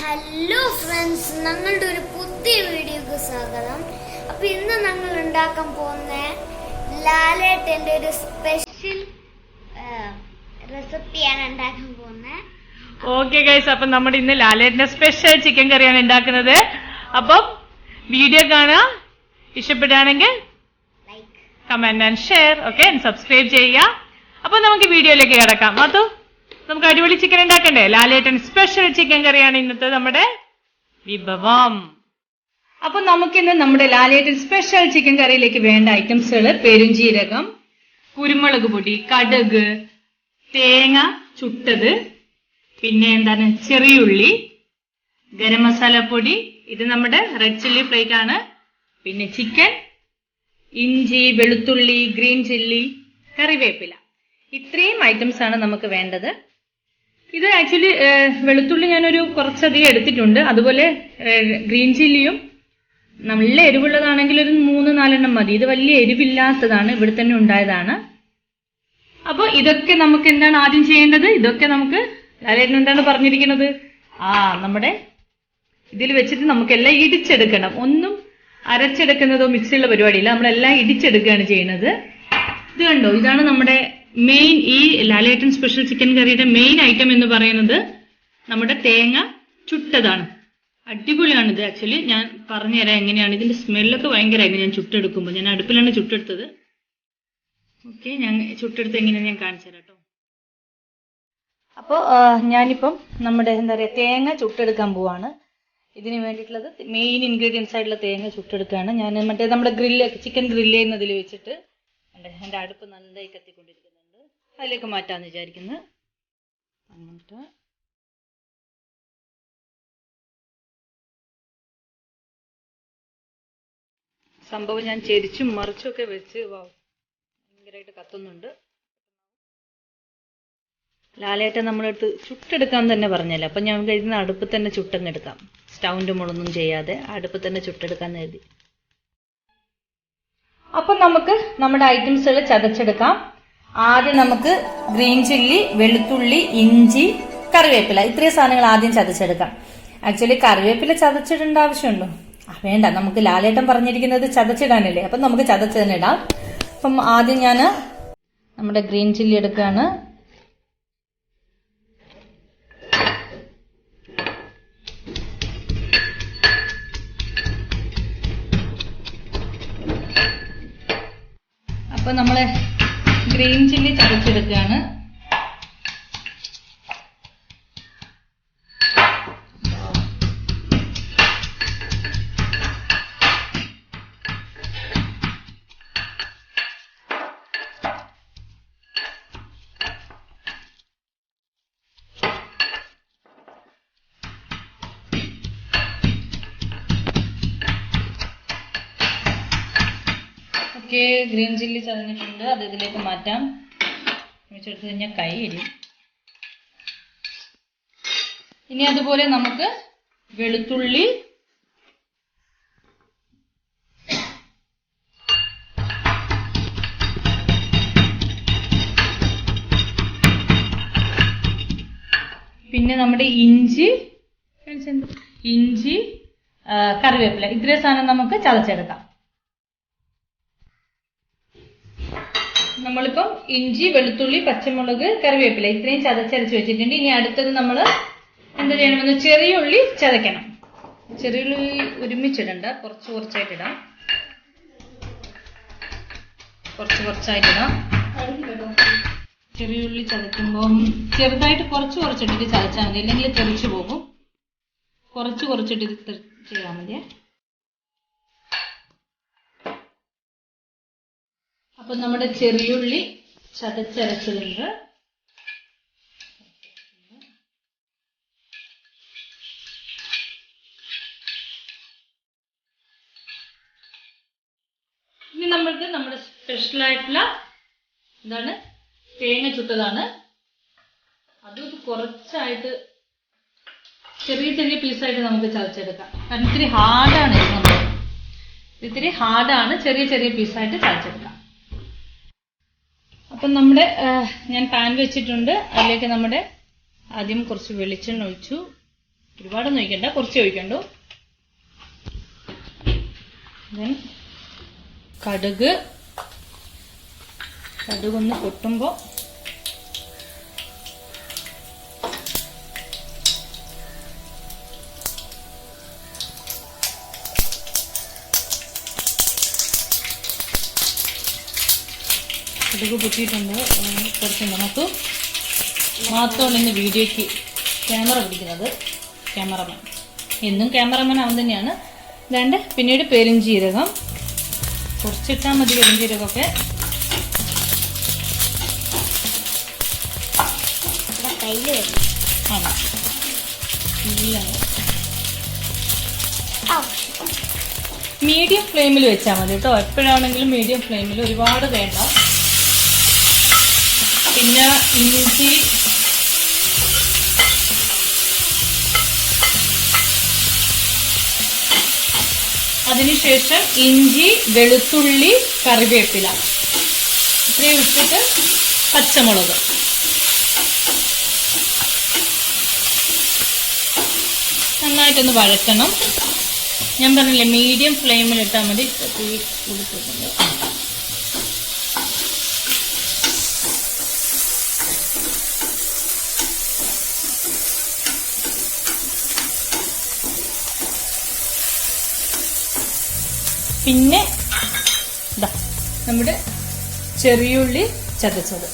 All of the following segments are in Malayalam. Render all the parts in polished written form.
ഹലോ ഫ്രണ്ട്സ്, ഞങ്ങളുടെ ഒരു പുതിയ വീഡിയോക്ക് സ്വാഗതം. അപ്പൊ ഇന്ന് ഞങ്ങൾ ഉണ്ടാക്കാൻ പോകുന്ന ലാലേട്ടന്റെ ഒരു സ്പെഷ്യൽ റെസിപ്പിയാണ് ഉണ്ടാക്കാൻ പോകുന്നത്. ഓക്കെ ഗൈസ്, അപ്പൊ നമ്മുടെ ഇന്ന് ലാലേട്ടന്റെ സ്പെഷ്യൽ ചിക്കൻ കറിയാണ് ഉണ്ടാക്കുന്നത്. അപ്പം വീഡിയോ കാണുക, ഇഷ്ടപ്പെടുകയാണെങ്കിൽ like, comment and share, okay, subscribe ചെയ്യുക. അപ്പൊ നമുക്ക് വീഡിയോയിലേക്ക് കിടക്കാം. അതോ നമുക്ക് അടിപൊളി ചിക്കൻ ഉണ്ടാക്കണ്ടേ? ലാലേട്ടൻ സ്പെഷ്യൽ ചിക്കൻ കറിയാണ് ഇന്നത്തെ നമ്മുടെ വിഭവം. അപ്പൊ നമുക്കിന്ന് നമ്മുടെ ലാലേട്ടൻ സ്പെഷ്യൽ ചിക്കൻ കറിയിലേക്ക് വേണ്ട ഐറ്റംസുകൾ: പെരുംജീരകം, കുരുമുളക് പൊടി, കടുക്, തേങ്ങ ചുട്ടത്, പിന്നെ എന്താണ് ചെറിയുള്ളി, ഗരം മസാല പൊടി, ഇത് നമ്മുടെ റെഡ് ചില്ലി ഫ്ലേക്ക് ആണ്, പിന്നെ ചിക്കൻ, ഇഞ്ചി, വെളുത്തുള്ളി, ഗ്രീൻ ചില്ലി, കറിവേപ്പില. ഇത്രയും ഐറ്റംസ് ആണ് നമുക്ക് വേണ്ടത്. ഇത് ആക്ച്വലി വെളുത്തുള്ളി ഞാനൊരു കുറച്ചധികം എടുത്തിട്ടുണ്ട്. അതുപോലെ ഗ്രീൻ ചില്ലിയും നല്ല എരിവുള്ളതാണെങ്കിൽ ഒരു 3-4 മതി. ഇത് വലിയ എരിവില്ലാത്തതാണ്, ഇവിടെ തന്നെ ഉണ്ടായതാണ്. അപ്പോൾ ഇതൊക്കെ നമുക്ക് എന്താണ് ആദ്യം ചെയ്യേണ്ടത്? ഇതൊക്കെ നമുക്ക് ലാലേട്ടൻ എന്താണ് പറഞ്ഞിരിക്കുന്നത്? നമ്മുടെ ഇതിൽ വെച്ചിട്ട് നമുക്കെല്ലാം ഇടിച്ചെടുക്കണം. ഒന്നും അരച്ചെടുക്കുന്നതോ മിക്സിയുള്ള പരിപാടിയില്ല, നമ്മളെല്ലാം ഇടിച്ചെടുക്കുകയാണ് ചെയ്യുന്നത്. ഇത് കണ്ടോ, ഇതാണ് നമ്മുടെ മെയിൻ, ഈ ലാലേട്ടൻ സ്പെഷ്യൽ ചിക്കൻ കറിയുടെ മെയിൻ ഐറ്റം എന്ന് പറയുന്നത് നമ്മുടെ തേങ്ങ ചുട്ടതാണ്. അടിപൊളിയാണ് ഇത്. ആക്ച്വലി ഞാൻ പറഞ്ഞുതരാം എങ്ങനെയാണ്. ഇതിന്റെ സ്മെല്ലൊക്കെ ഭയങ്കരമായിരുന്നു ഞാൻ ചുട്ടെടുക്കുമ്പോൾ. ഞാൻ അടുപ്പിലാണ് ചുട്ടെടുത്തത്. ഓക്കെ, ഞാൻ ചുട്ടെടുത്ത് എങ്ങനെയാണ് ഞാൻ കാണിച്ചു തരാം കേട്ടോ. അപ്പോൾ ഞാനിപ്പം നമ്മുടെ എന്താ പറയുക തേങ്ങ ചുട്ടെടുക്കാൻ പോവാണ്. ഇതിന് വേണ്ടിയിട്ടുള്ളത് മെയിൻ ഇൻഗ്രീഡിയൻസ് ആയിട്ടുള്ള തേങ്ങ ചുട്ടെടുക്കുകയാണ് ഞാൻ. നമ്മുടെ ചിക്കൻ ഗ്രില്ല് ചെയ്യുന്നതിൽ വെച്ചിട്ട് എൻ്റെ അടുപ്പ് നന്നായി കത്തിക്കൊണ്ടിരിക്കുന്നുണ്ട്. അതിലേക്ക് മാറ്റാമെന്ന് വിചാരിക്കുന്നത്. അങ്ങോട്ട് സംഭവം ഞാൻ ചെരിച്ചും മറിച്ചൊക്കെ വെച്ച് ഭയങ്കരമായിട്ട് കത്തുന്നുണ്ട്. ലാലേട്ടൻ നമ്മളെടുത്ത് ചുട്ടെടുക്കാൻ തന്നെ പറഞ്ഞല്ലേ, അപ്പം ഞാൻ കഴിയുന്ന അടുപ്പ് തന്നെ ചുട്ടെടുക്കാം. സ്റ്റൗവിൻ്റെ മുളൊന്നും ചെയ്യാതെ അടുപ്പ് തന്നെ ചുട്ടെടുക്കാൻ എഴുതി. അപ്പം നമുക്ക് നമ്മുടെ ഐറ്റംസുകൾ ചതച്ചെടുക്കാം. ആദ്യം നമുക്ക് ഗ്രീൻ ചില്ലി, വെളുത്തുള്ളി, ഇഞ്ചി, കറിവേപ്പില, ഇത്രയും സാധനങ്ങൾ ആദ്യം ചതച്ചെടുക്കാം. ആക്ച്വലി കറിവേപ്പില ചതച്ചിടേണ്ട ആവശ്യമുണ്ടോ? വേണ്ട, നമുക്ക് ലാലേട്ടൻ പറഞ്ഞിരിക്കുന്നത് ചതച്ചിടാനല്ലേ, അപ്പം നമുക്ക് ചതച്ച് തന്നെ ഇടാം. അപ്പം ആദ്യം ഞാൻ നമ്മുടെ ഗ്രീൻ ചില്ലി എടുക്കുകയാണ്. അപ്പൊ നമ്മള് ഗ്രീൻ ചില്ലി ചതച്ചെടുക്കുകയാണ്. ഗ്രീൻ ചില്ലി ചതഞ്ഞിട്ടുണ്ട്, അത് ഇതിലേക്ക് മാറ്റാം. വെച്ചെടുത്ത് കഴിഞ്ഞാൽ കൈ എരിയും. ഇനി അതുപോലെ നമുക്ക് വെളുത്തുള്ളി, പിന്നെ നമ്മുടെ ഇഞ്ചി, കറിവേപ്പില, ഇത്രയും സാധനം നമുക്ക് ചതച്ചെടുക്കാം. നമ്മളിപ്പം ഇഞ്ചി, വെളുത്തുള്ളി, പച്ചമുളക്, കറിവേപ്പില ഇത്രയും ചതച്ചരച്ച് വെച്ചിട്ടുണ്ട്. ഇനി അടുത്തത് നമ്മൾ എന്താ ചെയ്യണമെന്ന്, ചെറിയുള്ളി ചതയ്ക്കണം. ചെറിയുള്ളി ഒരുമിച്ചിടണ്ട, കുറച്ചായിട്ടിടാം. കുറച്ചായിട്ടിടാം. ചെറിയുള്ളി ചതയ്ക്കുമ്പോൾ ചെറുതായിട്ട് കുറച്ചിട്ടിട്ട് ചതച്ചാൽ മതി, അല്ലെങ്കിൽ തെറിച്ചു പോകും. കുറച്ചിട്ട് ചെയ്താൽ മതിയേ. അപ്പൊ നമ്മുടെ ചെറിയുള്ളി ചതച്ചരച്ചതുണ്ട്. ഇനി നമ്മൾക്ക് നമ്മുടെ സ്പെഷ്യലായിട്ടുള്ള എന്താണ് തേങ്ങ ചുട്ടതാണ്. അത് കുറച്ചായിട്ട് ചെറിയ പീസായിട്ട് നമുക്ക് ചതച്ചെടുക്കാം. കാരണം ഇത്തിരി ഹാർഡാണ്. ചെറിയ പീസായിട്ട് ചതച്ചെടുക്കാം. അപ്പം നമ്മുടെ ഞാൻ പാൻ വെച്ചിട്ടുണ്ട്. അതിലേക്ക് നമ്മുടെ ആദ്യം കുറച്ച് വെളിച്ചെണ്ണ ഒഴിച്ചു. ഒരുപാടൊന്നും ഒഴിക്കണ്ട, കുറച്ച് ഒഴിക്കണ്ടു. ദെൻ കടുകൊന്ന് പൊട്ടുമ്പോൾ കടുക് പൊട്ടിയിട്ടുണ്ട്. കുറച്ച് നമുക്ക് മാത്രമാണ് ഇന്ന് വീഡിയോയ്ക്ക് ക്യാമറ പിടിക്കുന്നത്. ക്യാമറമാൻ എന്നും ക്യാമറമാൻ അവൻ തന്നെയാണ്. ഇതാണ്ട് പിന്നീട് പെരുംജീരകം കുറച്ചിട്ടാൽ മതി. പെരുംജീരകമൊക്കെ ആണോ? മീഡിയം ഫ്ലെയിമിൽ വെച്ചാൽ മതി കേട്ടോ. എപ്പോഴാണെങ്കിലും മീഡിയം ഫ്ലെയിമിൽ, ഒരുപാട് വേണ്ട. പിന്നെ ഇഞ്ചി അതിനുശേഷം ഇഞ്ചി, വെളുത്തുള്ളി, കറിവേപ്പില ഇത്രയും ഇട്ടിട്ട് പച്ചമുളക് നന്നായിട്ടൊന്ന് വഴറ്റണം. ഞാൻ പറഞ്ഞില്ലേ മീഡിയം ഫ്ലെയിമിൽ ഇട്ടാൽ മതി. തീ കൊടുത്തിട്ടുണ്ട്. പിന്നെ നമ്മുടെ ചെറിയുള്ളി ചതച്ചത്,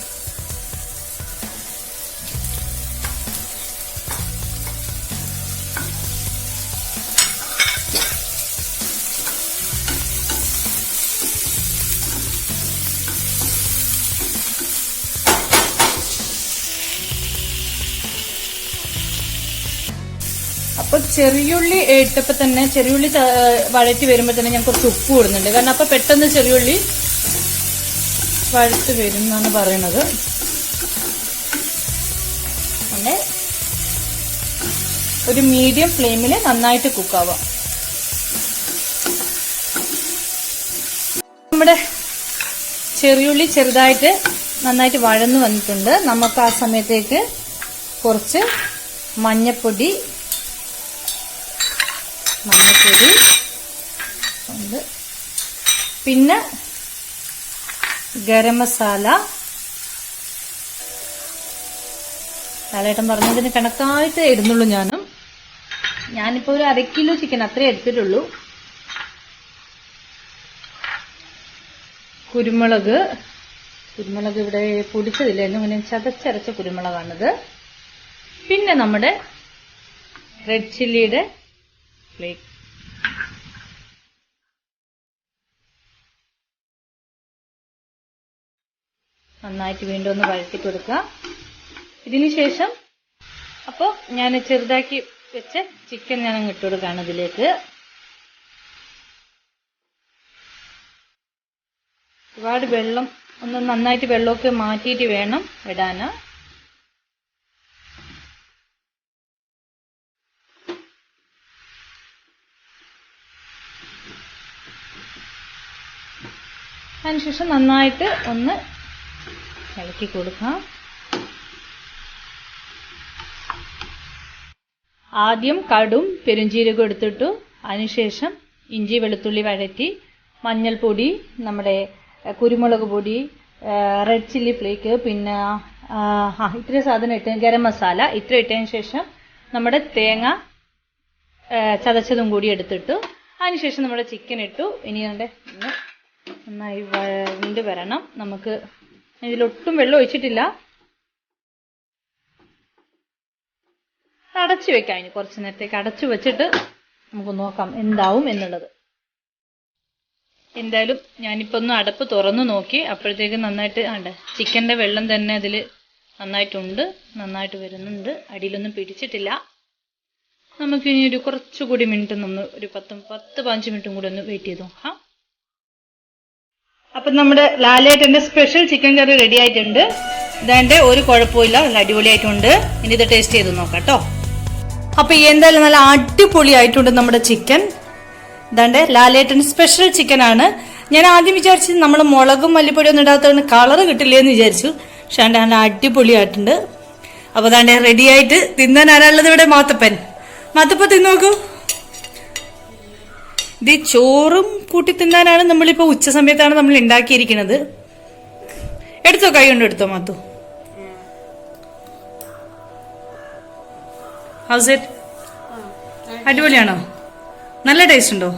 അപ്പൊ ചെറിയുള്ളി ഇട്ടപ്പോ തന്നെ ചെറിയുള്ളി വഴറ്റി വരുമ്പോ തന്നെ ഞാൻ കുറച്ച് ഉപ്പ് ഇടുന്നുണ്ട്. കാരണം അപ്പൊ പെട്ടെന്ന് ചെറിയുള്ളി വഴറ്റ് വരും എന്നാണ് പറയുന്നത്. അങ്ങനെ ഒരു മീഡിയം ഫ്ലെയിമിൽ നന്നായിട്ട് കുക്കാവാം. നമ്മുടെ ചെറിയുള്ളി ചെറുതായിട്ട് നന്നായിട്ട് വഴന്നു വന്നിട്ടുണ്ട്. നമുക്ക് ആ സമയത്തേക്ക് കുറച്ച് മഞ്ഞപ്പൊടി ഉണ്ട്, പിന്നെ ഗരം മസാല. ലാലേട്ടൻ പറഞ്ഞതിന് കണക്കായിട്ട് ഇടുന്നുള്ളൂ. ഞാനിപ്പോ ഒരു 1/2 കിലോ ചിക്കൻ അത്രേ എടുത്തിട്ടുള്ളൂ. കുരുമുളക് ഇവിടെ പൊടിച്ചതില്ലായിരുന്നു, ഇങ്ങനെ ചതച്ചരച്ച കുരുമുളകാണിത്. പിന്നെ നമ്മുടെ റെഡ് ചില്ലിയുടെ ഫ്ലേക്ക്. നന്നായിട്ട് വീണ്ടും ഒന്ന് വഴറ്റി കൊടുക്കുക. ഇതിന് ശേഷം അപ്പോൾ ഞാൻ ചെറുതാക്കി വെച്ച ചിക്കൻ ഞാൻ അങ്ങ് ഇട്ട് കൊടുക്കുകയാണ് ഇതിലേക്ക്. ഒരുപാട് വെള്ളം ഒന്ന് നന്നായിട്ട് വെള്ളമൊക്കെ മാറ്റിയിട്ട് വേണം ഇടാന്. അതിനുശേഷം നന്നായിട്ട് ഒന്ന് ഇളക്കി കൊടുക്കാം. ആദ്യം കടും പെരുംജീരകം എടുത്തിട്ടു. അതിനുശേഷം ഇഞ്ചി വെളുത്തുള്ളി വഴറ്റി, മഞ്ഞൾപ്പൊടി, നമ്മുടെ കുരുമുളക് പൊടി, റെഡ് ചില്ലി ഫ്ലേക്ക്, പിന്നെ ഇത്രയും സാധനം ഇട്ട്, ഗരം മസാല ഇത്ര ഇട്ടതിന് ശേഷം നമ്മുടെ തേങ്ങ ചതച്ചതും കൂടി എടുത്തിട്ടു. അതിനുശേഷം നമ്മുടെ ചിക്കൻ ഇട്ടു. ഇനി നന്നായി വഴണ്ട് വരണം. നമുക്ക് ഇതിലൊട്ടും വെള്ളം ഒഴിച്ചിട്ടില്ല. അടച്ചു വെക്കാം. ഇനി കുറച്ച് നേരത്തേക്ക് അടച്ചു വെച്ചിട്ട് നമുക്ക് നോക്കാം എന്താവും എന്നുള്ളത്. എന്തായാലും ഞാനിപ്പോ ഒന്ന് അടപ്പ് തുറന്നു നോക്കി. അപ്പോഴത്തേക്ക് നന്നായിട്ട് ചിക്കന്റെ വെള്ളം തന്നെ അതിൽ നന്നായിട്ടുണ്ട്, നന്നായിട്ട് വരുന്നുണ്ട്. അടിയിലൊന്നും പിടിച്ചിട്ടില്ല. നമുക്കിനി ഒരു കുറച്ചുകൂടി മിനിറ്റ് ഒന്ന് ഒരു 10-15 മിനിറ്റും കൂടി ഒന്ന് വെയിറ്റ് ചെയ്ത് നോക്കാം. അപ്പൊ നമ്മുടെ ലാലേട്ടന്റെ സ്പെഷ്യൽ ചിക്കൻ കറി റെഡി ആയിട്ടുണ്ട്. ഇതാണ്ട് ഒരു കുഴപ്പമില്ല, നല്ല അടിപൊളിയായിട്ടുണ്ട്. ഇനി ഇത് ടേസ്റ്റ് ചെയ്ത് നോക്കാം കേട്ടോ. അപ്പൊ എന്തായാലും നല്ല അടിപൊളിയായിട്ടുണ്ട് നമ്മുടെ ചിക്കൻ. ഇതാണ്ട് ലാലേട്ടന്റെ സ്പെഷ്യൽ ചിക്കൻ ആണ്. ഞാൻ ആദ്യം വിചാരിച്ചത് നമ്മൾ മുളകും മല്ലിപ്പൊടി ഒന്നും ഇടാത്തതുകൊണ്ട് കളറ് കിട്ടില്ലേന്ന് വിചാരിച്ചു. പക്ഷെ നല്ല അടിപൊളിയായിട്ടുണ്ട്. അപ്പൊ അതാണ്ട് റെഡി ആയിട്ട് തിന്നാൻ ആരാളുള്ളത് ഇവിടെ മാത്തപ്പൻ. മത്തപ്പ തിന്നോക്കൂ. ഇത് ചോറും കൂട്ടി തിന്നാനാണ് നമ്മളിപ്പോ ഉച്ച സമയത്താണ് നമ്മൾ ഉണ്ടാക്കിയിരിക്കുന്നത്. എടുത്തോ, കൈ കൊണ്ട് എടുത്തോ മാത്തു. House it? അടിപൊളിയാണോ? നല്ല ടേസ്റ്റ് ഉണ്ടോ?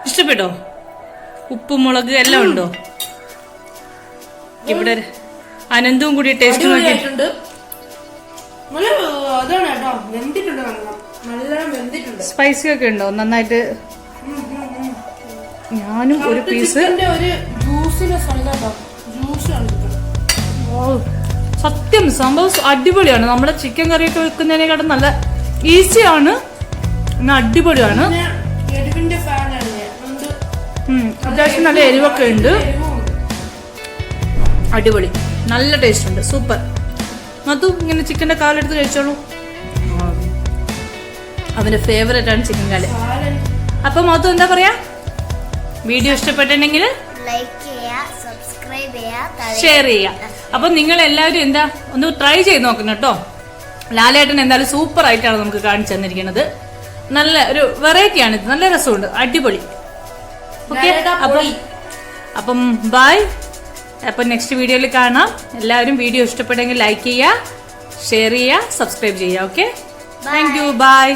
ഇഷ്ടപ്പെട്ടോ? ഉപ്പ് മുളക് എല്ലാം ഉണ്ടോ? ഇവിടെ അനന്തവും കൂടി ടേസ്റ്റ് നോക്കിയിട്ടുണ്ട്. സ്പൈസി ഒക്കെ ഉണ്ടോ നന്നായിട്ട്? ഞാനും ഒരു പീസ്. സത്യം സംഭവം അടിപൊളിയാണ്. നമ്മുടെ ചിക്കൻ കറിയൊക്കെ വെക്കുന്നതിനെക്കാട്ടും നല്ല ഈസിയാണ്, അടിപൊളിയാണ്. അത്യാവശ്യം നല്ല എരിവൊക്കെ ഉണ്ട്. അടിപൊളി, നല്ല ടേസ്റ്റ് ഉണ്ട്, സൂപ്പർ. മധു ഇങ്ങനെ ചിക്കന്റെ കാലെടുത്ത് കഴിച്ചോളൂ. അവന്റെ ഫേവറേറ്റ് ആണ് ചിക്കൻ കാല്. അപ്പൊ മധു എന്താ പറയാ, വീഡിയോ ഇഷ്ടപ്പെട്ടിട്ടുണ്ടെങ്കിൽ ലൈക്ക് ചെയ്യുക, സബ്സ്ക്രൈബ് ചെയ്യുക, ഷെയർ ചെയ്യുക. അപ്പൊ നിങ്ങൾ എല്ലാവരും എന്താ ഒന്ന് ട്രൈ ചെയ്ത് നോക്കണം കേട്ടോ. ലാലേട്ടൻ എന്തായാലും സൂപ്പർ ആയിട്ടാണ് നമുക്ക് കാണിച്ചു തന്നിരിക്കുന്നത്. നല്ല ഒരു വെറൈറ്റി ആണ് ഇത്, നല്ല രസമുണ്ട്, അടിപൊളി. ഓക്കെ, അപ്പം ബൈ. അപ്പൊ നെക്സ്റ്റ് വീഡിയോയിൽ കാണാം. എല്ലാവരും വീഡിയോ ഇഷ്ടപ്പെട്ടെങ്കിൽ ലൈക്ക് ചെയ്യുക, ഷെയർ ചെയ്യുക, സബ്സ്ക്രൈബ് ചെയ്യുക. Okay, thank you, by.